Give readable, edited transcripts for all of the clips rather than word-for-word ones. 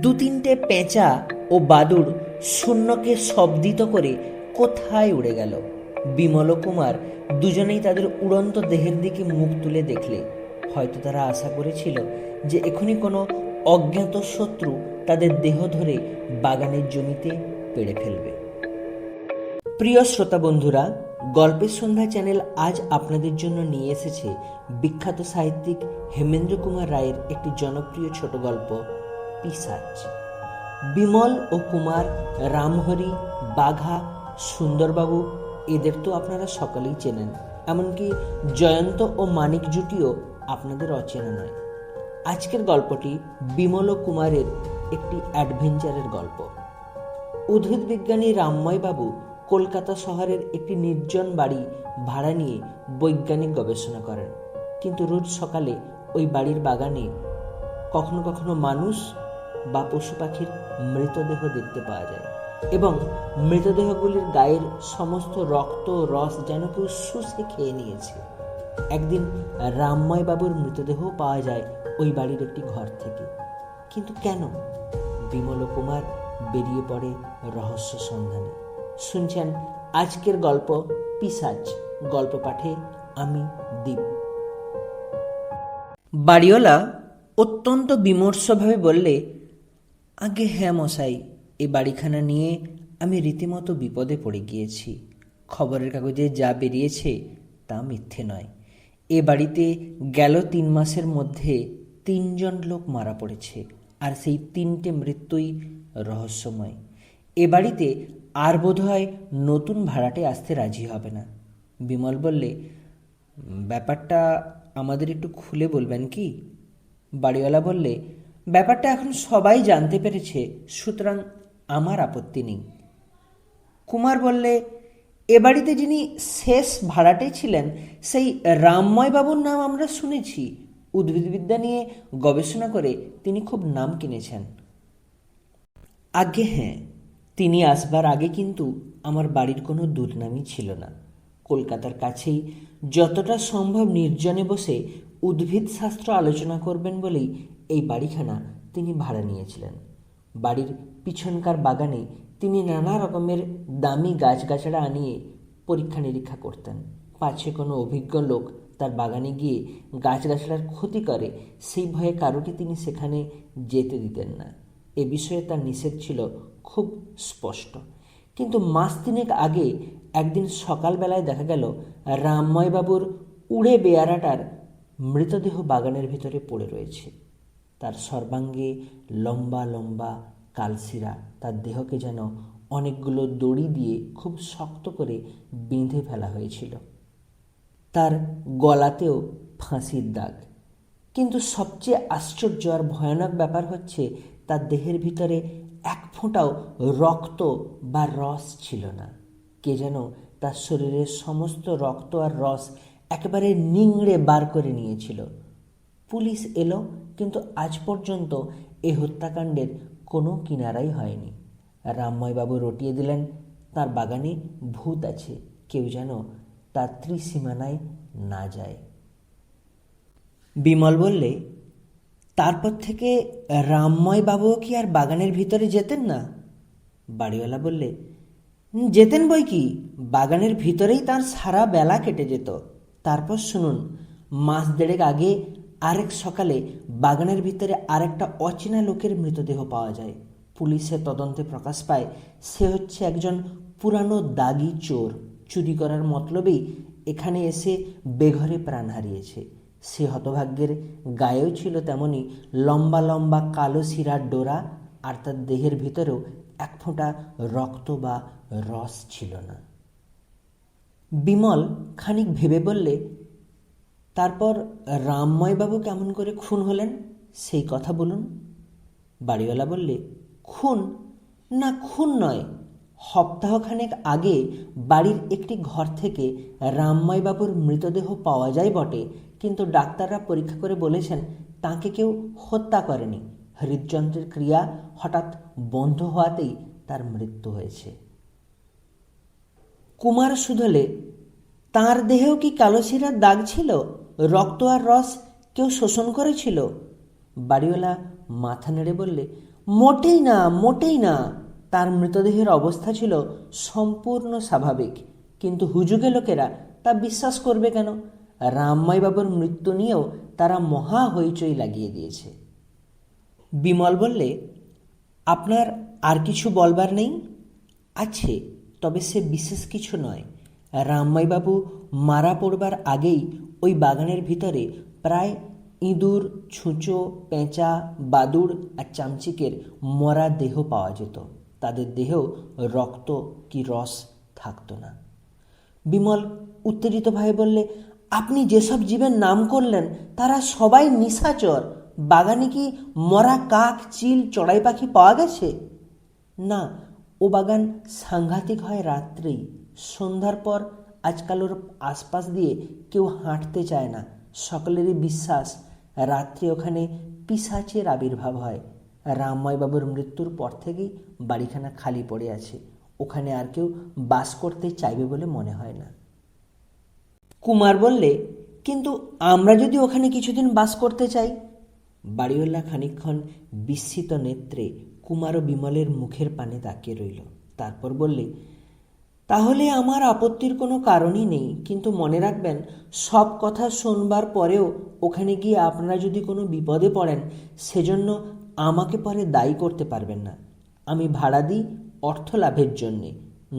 দু তিনটে পেঁচা ও বাদুড় শূন্যকে শব্দিত করে কোথায় উড়ে গেল। বিমল ও কুমার দুজনেই তাদের উড়ন্ত দেহের দিকে মুখ তুলে দেখলে হয়তো তারা আশা করেছিল যে এখনই কোনো অজ্ঞাত শত্রু তাদের দেহ ধরে বাগানের জমিতে পেড়ে ফেলবে। প্রিয় শ্রোতা বন্ধুরা, গল্পের সন্ধ্যা চ্যানেল আজ আপনাদের জন্য নিয়ে এসেছে বিখ্যাত সাহিত্যিক হেমেন্দ্র কুমার রায়ের একটি জনপ্রিয় ছোট গল্প পিশাচ। বিমল ও কুমার, রামহরি, বাঘা, সুন্দরবাবু এদের তো আপনারা সকলেই চেনেন, এমনকি জয়ন্ত ও মানিক জুটিও আপনাদের অচেনা নয়। আজকের গল্পটি বিমল ও কুমারের একটি অ্যাডভেঞ্চারের গল্প। উদ্ভিদ বিজ্ঞানী রামময় বাবু কলকাতা শহরের একটি নির্জন বাড়ি ভাড়া নিয়ে বৈজ্ঞানিক গবেষণা করেন, কিন্তু রোজ সকালে ওই বাড়ির বাগানে কখনো কখনো মানুষ বা পশু পাখির মৃতদেহ দেখতে পাওয়া যায় এবং মৃতদেহগুলির গায়ের সমস্ত রক্ত রস যেন কেউ শুষে খেয়ে নিয়েছে। একদিন রামময় বাবুর মৃতদেহ পাওয়া যায় ওই বাড়ির একটি ঘর থেকে। কিন্তু কেন? বিমল ও কুমার বেরিয়ে পড়ে রহস্য সন্ধানে। শুনছেন আজকের গল্প পিশাচ। গল্প পাঠে আমি দীপ। বাড়িওয়ালা অত্যন্ত বিমর্ষভাবে বললে, আগে হ্যাঁ মশাই, এই বাড়িখানা নিয়ে আমি রীতিমতো বিপদে পড়ে গিয়েছি। খবরের কাগজে যা বেরিয়েছে তা মিথ্যে নয়। এ বাড়িতে গেল 3 মাসের মধ্যে 3 জন লোক মারা পড়েছে, আর সেই 3টে মৃত্যুই রহস্যময়। এ বাড়িতে আর বোধহয় নতুন ভাড়াটে আসতে রাজি হবে না। বিমল বললে, ব্যাপারটা আমাদের একটু খুলে বলবেন কি? বাড়িওয়ালা বললে, ব্যাপারটা এখন সবাই জানতে পেরেছে, সুতরাং আমার আপত্তি নেই। কুমার বললে, এ বাড়িতে যিনি শেষ ভাড়াটে ছিলেন সেই রামময় বাবুর নাম আমরা শুনেছি। উদ্ভিদবিদ্যা নিয়ে গবেষণা করে তিনি খুব নাম কিনেছেন। আগে হ্যাঁ, তিনি আসবার আগে কিন্তু আমার বাড়ির কোনো দুর্নামই ছিল না। কলকাতার কাছেই যতটা সম্ভব নির্জনে বসে উদ্ভিদ শাস্ত্র আলোচনা করবেন বলেই এই বাড়িখানা তিনি ভাড়া নিয়েছিলেন। বাড়ির পিছনকার বাগানে তিনি নানা রকমের দামি গাছগাছড়া আনিয়ে পরীক্ষা নিরীক্ষা করতেন। পাছে কোনো অভিজ্ঞ লোক তার বাগানে গিয়ে গাছগাছড়ার ক্ষতি করে সেই ভয়ে কারোকে তিনি সেখানে যেতে দিতেন না। এ বিষয়ে তার নিষেধ ছিল খুব স্পষ্ট। কিন্তু মাস 3 আগে একদিন সকালবেলায় দেখা গেল রামময় বাবুর উড়ে বেয়ারাটার মৃতদেহ বাগানের ভিতরে পড়ে রয়েছে। তার সর্বাঙ্গে লম্বা লম্বা কালশিরা, তার দেহকে যেন অনেকগুলো দড়ি দিয়ে খুব শক্ত করে বেঁধে ফেলা হয়েছিল। তার গলাতেও ফাঁসির দাগ। কিন্তু সবচেয়ে আশ্চর্য আর ভয়ানক ব্যাপার হচ্ছে তার দেহের ভিতরে 1 ফোঁটাও রক্ত বা রস ছিল না। কে যেন তার শরীরের সমস্ত রক্ত আর রস একেবারে নিংড়ে বার করে নিয়েছিল। পুলিশ এলো, কিন্তু আজ পর্যন্ত এই হত্যাকাণ্ডের কোনো কিনারাই হয়নি। রামময়বাবু রটিয়ে দিলেন তার বাগানে ভূত আছে, কেউ যেন তার ত্রিসীমানায় না যায়। বিমল বললে, তারপর থেকে রামময়বাবুও কি আর বাগানের ভিতরে যেতেন না? বাড়িওয়ালা বললে, যেতেন বই কি, বাগানের ভিতরেই তার সারা বেলা কেটে যেত। তারপর শুনুন, মাস 1.5 আগে আরেক সকালে বাগানের ভিতরে আরেকটা অচেনা লোকের মৃতদেহ পাওয়া যায়। পুলিশের তদন্তে প্রকাশ পায় সে হচ্ছে একজন পুরানো দাগি চোর। চুরি করার মতলবেই এখানে এসে বেঘরে প্রাণ হারিয়েছে। সে হতভাগ্যের গায়েও ছিল তেমনি লম্বা লম্বা কালো শিরার ডোরা, আর তার দেহের ভিতরেও 1 ফোঁটা রক্ত বা রস ছিল না। বিমল খানিক ভেবে বললে, তারপর রামময়বাবু কেমন করে খুন হলেন সেই কথা বলুন। বাড়িওয়ালা বললে, খুন? না, খুন নয়। সপ্তাহখানেক আগে বাড়ির একটি ঘর থেকে রামময়বাবুর মৃতদেহ পাওয়া যায় বটে, কিন্তু ডাক্তাররা পরীক্ষা করে বলেছেন তাকে কেউ হত্যা করেনি। হৃদযন্ত্রের ক্রিয়া হঠাৎ বন্ধ হওয়াতেই তার মৃত্যু হয়েছে। কুমার শুধলে, তার দেহেও কি কালো শিরার দাগ ছিল? রক্ত আর রস কেউ শোষণ করেছিল? বাড়িওয়ালা মাথা নেড়ে বললে, মোটেই না, মোটেই না। তার মৃতদেহের অবস্থা ছিল সম্পূর্ণ স্বাভাবিক, কিন্তু হুজুগে লোকেরা তা বিশ্বাস করবে কেন? রামমাইবাবুর মৃত্যু নিয়েও তারা মহা হইচই লাগিয়ে দিয়েছে। বিমল বললে, আপনার আর কিছু বলবার নেই? আছে, তবে সে বিশেষ কিছু নয়। রামমাইবাবু মারা পড়বার আগেই ওই বাগানের ভিতরে প্রায় ইঁদুর, ছুঁচো, পেঁচা, বাদুড় আর চামচিকের মরা দেহ পাওয়া যেত। তাদের দেহেও রক্ত কি রস থাকতো না। বিমল উত্তেজিতভাবে বললে, আপনি যেসব জীবের নাম করলেন তারা সবাই নিশাচর। বাগানে কি মরা কাক, চিল, চড়াই পাখি পাওয়া গেছে? না, ও বাগান সাংঘাতিক হয় রাত্রেই। সন্ধ্যার পর আজকাল ওর আশপাশ দিয়ে কেউ হাঁটতে চায় না। সকলেরই বিশ্বাস রাত্রে ওখানে পিশাচের আবির্ভাব হয়। রামময়বাবুর মৃত্যুর পর থেকেই বাড়িখানা খালি পড়ে আছে। ওখানে আর কেউ বাস করতে চাইবে বলে মনে হয় না। কুমার বললে, কিন্তু আমরা যদি ওখানে কিছুদিন বাস করতে চাই? বাড়িওয়ালা খানিকক্ষণ বিস্মিত নেত্রে কুমার ও বিমলের মুখের পানে তাকিয়ে রইল। তারপর বললে, তাহলে আমার আপত্তির কোনো কারণই নেই, কিন্তু মনে রাখবেন, সব কথা শুনবার পরেও ওখানে গিয়ে আপনারা যদি কোনো বিপদে পড়েন, সেজন্য আমাকে পরে দায়ী করতে পারবেন না। আমি ভাড়া দিই অর্থ লাভের জন্যে,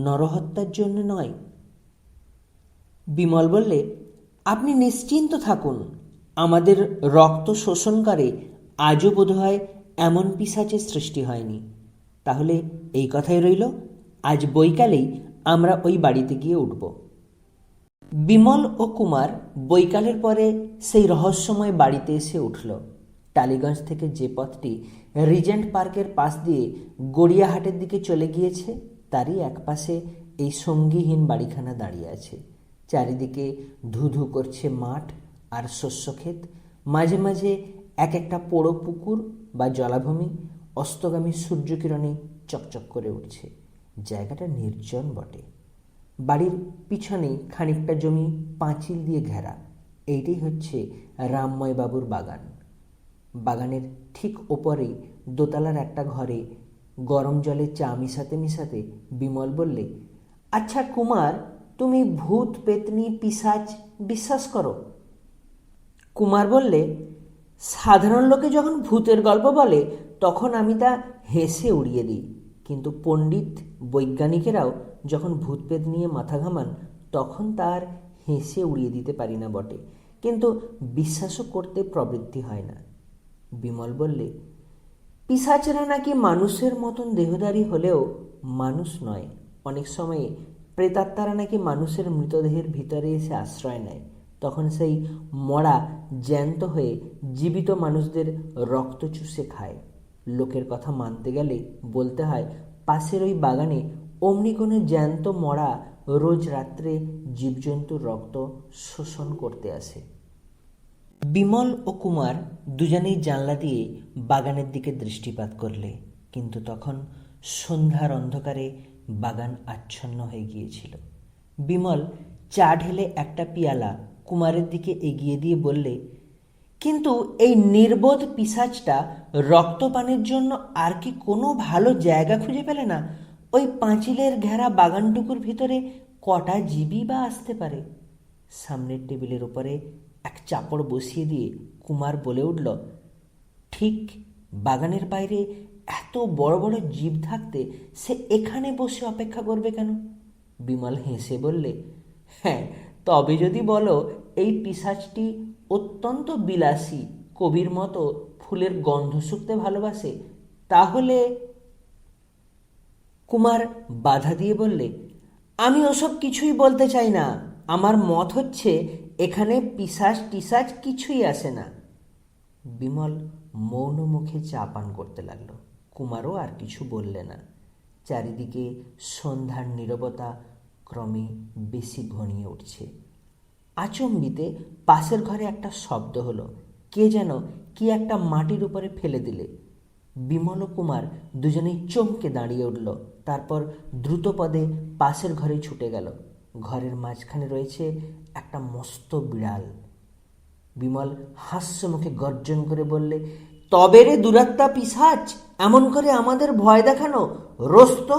নরহত্যার জন্য নয়। বিমল বললে, আপনি নিশ্চিন্ত থাকুন। আমাদের রক্ত শোষণ করে আজও বোধহয় এমন পিশাচের সৃষ্টি হয়নি। তাহলে এই কথাই রইল, আজ বৈকালেই আমরা ওই বাড়িতে গিয়ে উঠব। বিমল ও কুমার বৈকালের পরে সেই রহস্যময় বাড়িতে এসে উঠল। টালিগঞ্জ থেকে যে পথটি রিজেন্ট পার্কের পাশ দিয়ে গড়িয়াহাটের দিকে চলে গিয়েছে, তারই একপাশে এই সঙ্গীহীন বাড়িখানা দাঁড়িয়ে আছে। চারিদিকে ধুধু করছে মাঠ আর শস্যক্ষেত। মাঝে মাঝে এক একটা পোড়ো পুকুর বা জলাভূমি অস্তগামী সূর্যকিরণে চকচক করে উঠছে। জায়গাটা নির্জন বটে। বাড়ির পিছনেই খানিকটা জমি পাঁচিল দিয়ে ঘেরা। এইটাই হচ্ছে রামময়বাবুর বাগান। বাগানের ঠিক ওপরেই দোতলার একটা ঘরে গরম জলে চা মিশাতে মিশাতে বিমল বললে, আচ্ছা কুমার, তুমি ভূত, পেতনি, পিশাচ বিশ্বাস করো? কুমার বললে, সাধারণ লোকে যখন ভূতের গল্প বলে তখন আমি তা হেসে উড়িয়ে দিই, কিন্তু পণ্ডিত বৈজ্ঞানিকেরাও যখন ভূতপ্রেত নিয়ে মাথা ঘামান তখন তার হেসে উড়িয়ে দিতে পারি না বটে, কিন্তু বিশ্বাসও করতে প্রবৃত্তি হয় না। বিমল বললে, পিশাচেরা নাকি মানুষের মতন দেহধারী হলেও মানুষ নয়। অনেক সময়ে প্রেতাত্মারা নাকি মানুষের মৃতদেহের ভিতরে এসে আশ্রয় নেয়। তখন সেই মরা জ্যান্ত হয়ে জীবিত মানুষদের রক্ত চুষে খায়। লোকের কথা মানতে গেলে বলতে হয়, পাশের ওই বাগানে অমনি কোনো জ্যান্ত মরা রোজ রাত্রে জীবজন্তুর রক্ত শোষণ করতে আসে। বিমল ও কুমার দুজনেই জানলা দিয়ে বাগানের দিকে দৃষ্টিপাত করলে, কিন্তু তখন সন্ধ্যার অন্ধকারে বাগান আচ্ছন্ন হয়ে গিয়েছিল। বিমল চা ঢেলে একটা পিয়ালা কুমারের দিকে এগিয়ে দিয়ে বললে, কিন্তু এই নির্বোধ পিশাচটা রক্তপানের জন্য আর কি কোনো ভালো জায়গা খুঁজে পেলে না? ওই পাঁচিলের ঘেরা বাগানটুকুর ভিতরে কটা জীবই বা আসতে পারে? সামনের টেবিলের উপরে এক চাপড় বসিয়ে দিয়ে কুমার বলে উঠল, ঠিক, বাগানের বাইরে এত বড় বড় জীব থাকতে সে এখানে বসে অপেক্ষা করবে কেন? বিমল হেসে বললে, হ্যাঁ, তবে যদি বলো এই পিশাচটি অত্যন্ত বিলাসী, কবির মতো ফুলের গন্ধ শুঁকতে ভালোবাসে, তাহলে। কুমার বাধা দিয়ে বললে, আমি ওসব কিছুই বলতে চাই না। আমার মত হচ্ছে এখানে পিশাচ টিশাচ কিছুই আসে না। বিমল মৌন মুখে চা পান করতে লাগলো। কুমারও আর কিছু বললে না। চারিদিকে সন্ধ্যার নীরবতা ক্রমে বেশি ঘনিয়ে উঠছে। আচম্বিতে পাশের ঘরে একটা শব্দ হলো। কে যেন কি একটা মাটির উপরে ফেলে দিলে। বিমল ও কুমার দুজনেই চমকে দাঁড়িয়ে উঠল। তারপর দ্রুত পদে পাশের ঘরে ছুটে গেল। ঘরের মাঝখানে রয়েছে একটা মস্ত বিড়াল। বিমল হাস্য মুখে গর্জন করে বললে, তবে রে দুরাত্মা পিশাচ, এমন করে আমাদের ভয় দেখানো, রোস্ত।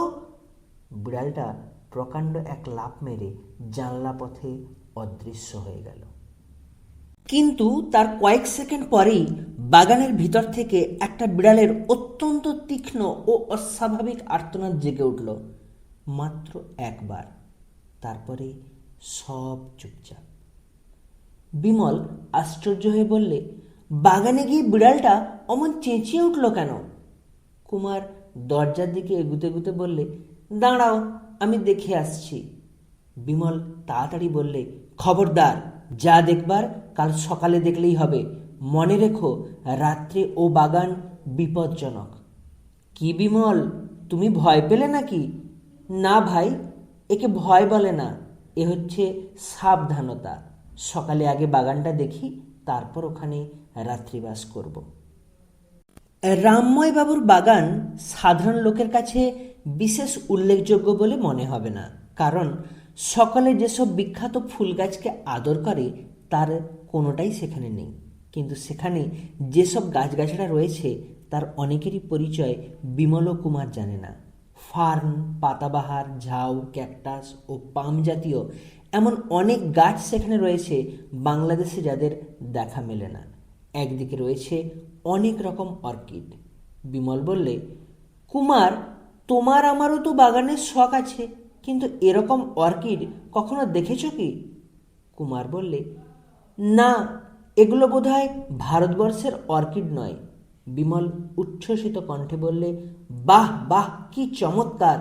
বিড়ালটা প্রকাণ্ড এক লাফ মেরে জানলা পথে অদৃশ্য হয়ে গেল। কিন্তু তার কয়েক সেকেন্ড পরেই বাগানের ভিতর থেকে একটা বিড়ালের অত্যন্ত তীক্ষ্ণ ও অস্বাভাবিক আর্তনাদ জেগে উঠল। মাত্র একবার, তারপরে সব চুপচাপ। বিমল আশ্চর্য হয়ে বললে, বাগানে গিয়ে বিড়ালটা অমন চেঁচিয়ে উঠল কেন? কুমার দরজার দিকে এগুতে এগুতে বললে, দাঁড়াও, আমি দেখে আসছি। বিমল তাড়াতাড়ি বললে, খবরদার, যা দেখবার কাল সকালে দেখলেই হবে। মনে রেখো, রাত্রে ও বাগান বিপজ্জনক। কি বিমল, তুমি ভয় পেলে নাকি? না ভাই, একে ভয় বলে না, এ হচ্ছে সাবধানতা। সকালে আগে বাগানটা দেখি, তারপর ওখানে রাত্রিবাস করব। রামময় বাবুর বাগান সাধারণ লোকের কাছে বিশেষ উল্লেখযোগ্য বলে মনে হবে না, কারণ সকলে যেসব বিখ্যাত ফুল গাছকে আদর করে তার কোনোটাই সেখানে নেই। কিন্তু সেখানে যেসব গাছগাছড়া রয়েছে তার অনেকেরই পরিচয় বিমল ও কুমার জানে না। ফার্ন, পাতাবাহার, ঝাউ, ক্যাকটাস ও পাম জাতীয় এমন অনেক গাছ সেখানে রয়েছে বাংলাদেশে যাদের দেখা মেলে না। একদিকে রয়েছে অনেক রকম অর্কিড। বিমল বললে, কুমার, তোমার আমারও তো বাগানের শখ আছে, কিন্তু এরকম অর্কিড কখনো দেখেছ কি? কুমার বললে, না, এগুলো বোধহয় ভারতবর্ষের অর্কিড নয়। বিমল উচ্ছ্বসিত কণ্ঠে বললে, বাহ বাহ, কি চমৎকার!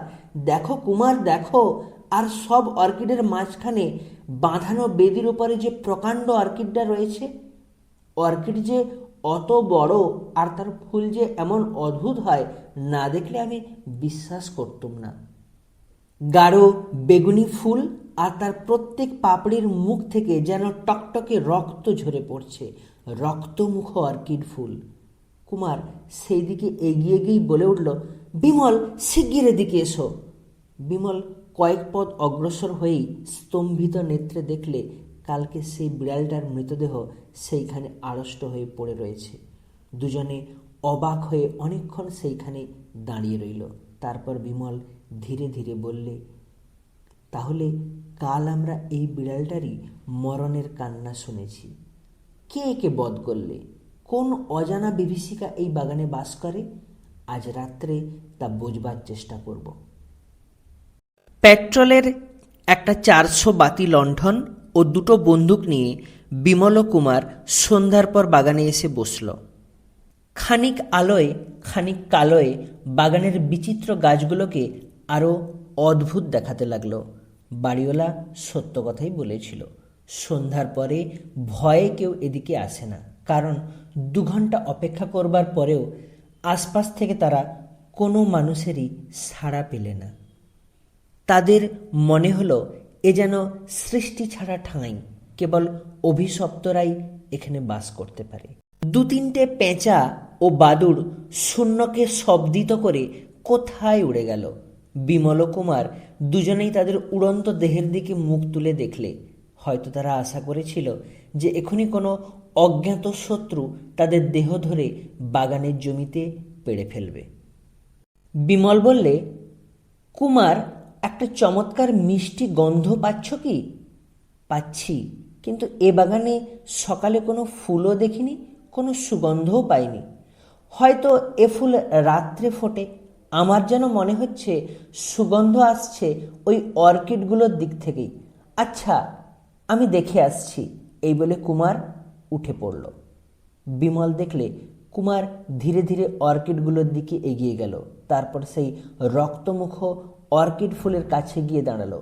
দেখো কুমার, দেখো। আর সব অর্কিডের মাঝখানে বাঁধানো বেদির উপরে যে প্রকাণ্ড অর্কিডটা রয়েছে, অর্কিড যে অত বড় আর তার ফুল যে এমন অদ্ভুত হয়, না দেখলে আমি বিশ্বাস করতুম না। গাঢ় বেগুনি ফুল, আর তার প্রত্যেক পাপড়ির মুখ থেকে যেন টকটকে রক্ত ঝরে পড়ছে। রক্তমুখ অর্কিড ফুল। কুমার সেই দিকে এগিয়ে গিয়েই বলে উঠল, বিমল, শিগগির এদিকে এসো। বিমল কয়েক পদ অগ্রসর হয়েই স্তম্ভিত নেত্রে দেখলে কালকে সেই বিড়ালটার মৃতদেহ সেইখানে আড়ষ্ট হয়ে পড়ে রয়েছে। দুজনে অবাক হয়ে অনেকক্ষণ সেইখানে দাঁড়িয়ে রইল। তারপর বিমল ধীরে ধীরে বললে, তাহলে কাল আমরা এই বিড়ালটারই মরণের কান্না শুনেছি। কে একে বধ করলে? কোন অজানা বিভীষিকা এই বাগানে বাস করে? আজ রাত্রে তা বুঝবার চেষ্টা করব। পেট্রোলের একটা 400 বাতি লণ্ঠন ও দুটো বন্দুক নিয়ে বিমল ও কুমার সন্ধ্যার পর বাগানে এসে বসল। খানিক আলোয় খানিক কালোয় বাগানের বিচিত্র গাছগুলোকে আরও অদ্ভুত দেখাতে লাগলো। বাড়িওয়ালা সত্য কথাই বলেছিল, সন্ধ্যার পরে ভয়ে কেউ এদিকে আসে না, কারণ 2 ঘন্টা অপেক্ষা করবার পরেও আশপাশ থেকে তারা কোনো মানুষেরই সাড়া পেলে না। তাদের মনে হলো এ যেন সৃষ্টি ছাড়া ঠাঁই, কেবল অভিশপ্তরাই এখানে বাস করতে পারে। 2-3টে পেঁচা ও বাদুড় শূন্যকে শব্দিত করে কোথায় উড়ে গেল। বিমল ও কুমার দুজনেই তাদের উড়ন্ত দেহের দিকে মুখ তুলে দেখলে। হয়তো তারা আশা করেছিল যে এখনই কোনো অজ্ঞাত শত্রু তাদের দেহ ধরে বাগানের জমিতে পেড়ে ফেলবে। বিমল বললে, কুমার, একটা চমৎকার মিষ্টি গন্ধ পাচ্ছ কি? পাচ্ছি, কিন্তু এ বাগানে সকালে কোনো ফুলও দেখিনি, কোনো সুগন্ধও পাইনি। হয়তো এ ফুল রাত্রে ফোটে। আমার যেন মনে হচ্ছে সুগন্ধ আসছে ওই অর্কিডগুলোর দিক থেকেই। আচ্ছা, আমি দেখে আসছি। এই বলে কুমার উঠে পড়ল। বিমল দেখলে কুমার ধীরে ধীরে অর্কিডগুলোর দিকে এগিয়ে গেল। তারপর সেই রক্তমুখ অর্কিড ফুলের কাছে গিয়ে দাঁড়ালো।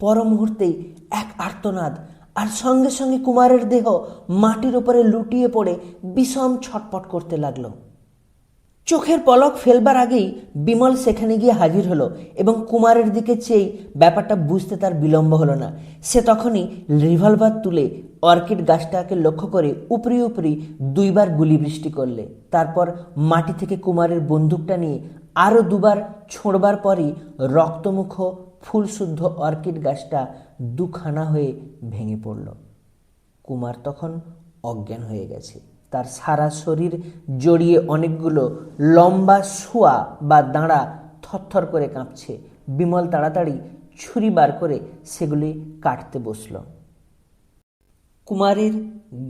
পর মুহূর্তেই এক আর্তনাদ, আর সঙ্গে সঙ্গে কুমারের দেহ মাটির উপরে লুটিয়ে পড়ে বিষম ছটপট করতে লাগলো। চোখের পলক ফেলবার আগেই বিমল সেখানে গিয়ে হাজির হলো এবং কুমারের দিকে চেয়ে ব্যাপারটা বুঝতে তার বিলম্ব হলো না। সে তখনই রিভলভার তুলে অর্কিড গাছটাকে লক্ষ্য করে উপরি উপরি 2 বার গুলি বৃষ্টি করলে। তারপর মাটি থেকে কুমারের বন্দুকটা নিয়ে আরও 2 বার ছোঁড়বার পরই রক্তমুখ ফুলশুদ্ধ অর্কিড গাছটা 2খানা হয়ে ভেঙে পড়ল। কুমার তখন অজ্ঞান হয়ে গেছে। তার সারা শরীর জড়িয়ে অনেকগুলো লম্বা শোয়া বা দাঁড়া থরথর করে কাঁপছে। বিমল তাড়াতাড়ি ছুরি বার করে সেগুলি কাটতে বসল। কুমারের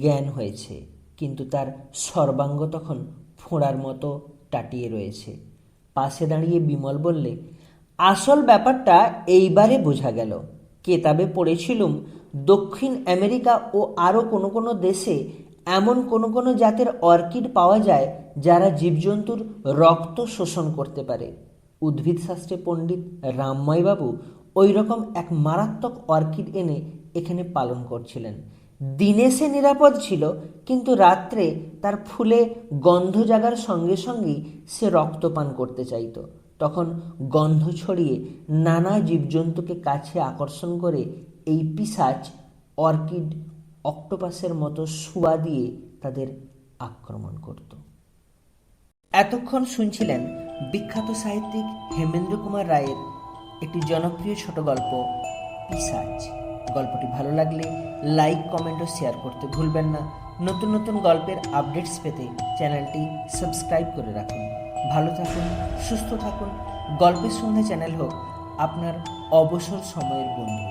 জ্ঞান হয়েছে, কিন্তু তার সর্বাঙ্গ তখন ফোঁড়ার মতো টাটিয়ে রয়েছে। পাশে দাঁড়িয়ে বিমল বললে, আসল ব্যাপারটা এইবারে বোঝা গেল। কেতাবে পড়েছিলুম দক্ষিণ আমেরিকা ও আরও কোনো কোনো দেশে এমন কোনো কোনো জাতের অর্কিড পাওয়া যায় যারা জীবজন্তুর রক্ত শোষণ করতে পারে। উদ্ভিদশাস্ত্রে পণ্ডিত রামময়বাবু ওই রকম এক মারাত্মক অর্কিড এনে এখানে পালন করছিলেন। দিনে সে নিরাপদ ছিল, কিন্তু রাত্রে তার ফুলে গন্ধ জাগার সঙ্গে সঙ্গেই সে রক্তপান করতে চাইত। তখন গন্ধ ছড়িয়ে নানা জীবজন্তুকে কাছে আকর্ষণ করে এই পিশাচ অর্কিড অক্টোপাসের মতো শুয়া দিয়ে তাদের আক্রমণ করত। এতক্ষণ শুনছিলেন বিখ্যাত সাহিত্যিক হেমেন্দ্র কুমার রায়ের একটি জনপ্রিয় ছোট গল্প পিশাচ। গল্পটি ভালো লাগলে লাইক, কমেন্ট ও শেয়ার করতে ভুলবেন না। নতুন নতুন গল্পের আপডেটস পেতে চ্যানেলটি সাবস্ক্রাইব করে রাখুন। ভালো থাকুন, সুস্থ থাকুন। গল্পের সন্ধ্যা চ্যানেল হোক আপনার অবসর সময়ের বন্ধু।